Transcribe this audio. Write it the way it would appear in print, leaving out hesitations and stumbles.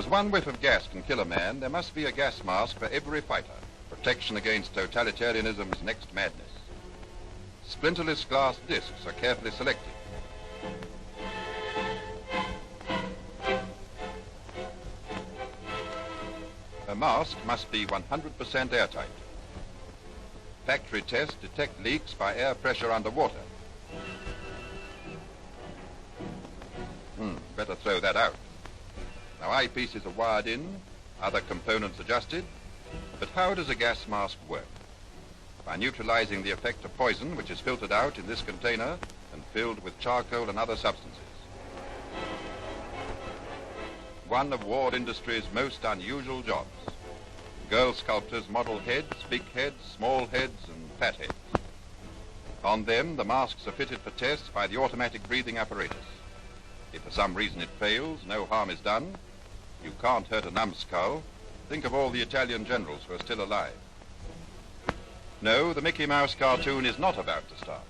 As one whiff of gas can kill a man, there must be a gas mask for every fighter. Protection against totalitarianism's next madness. Splinterless glass discs are carefully selected. A mask must be 100% airtight. Factory tests detect leaks by air pressure underwater. Better throw that out. Now eyepieces are wired in, other components adjusted, but how does a gas mask work? By neutralizing the effect of poison, which is filtered out in this container and filled with charcoal and other substances. One of war industry's most unusual jobs. Girl sculptors model heads, big heads, small heads, and fat heads. On them, the masks are fitted for tests by the automatic breathing apparatus. If for some reason it fails, no harm is done. You can't hurt a numbskull. Think of all the Italian generals who are still alive. No, the Mickey Mouse cartoon is not about to start.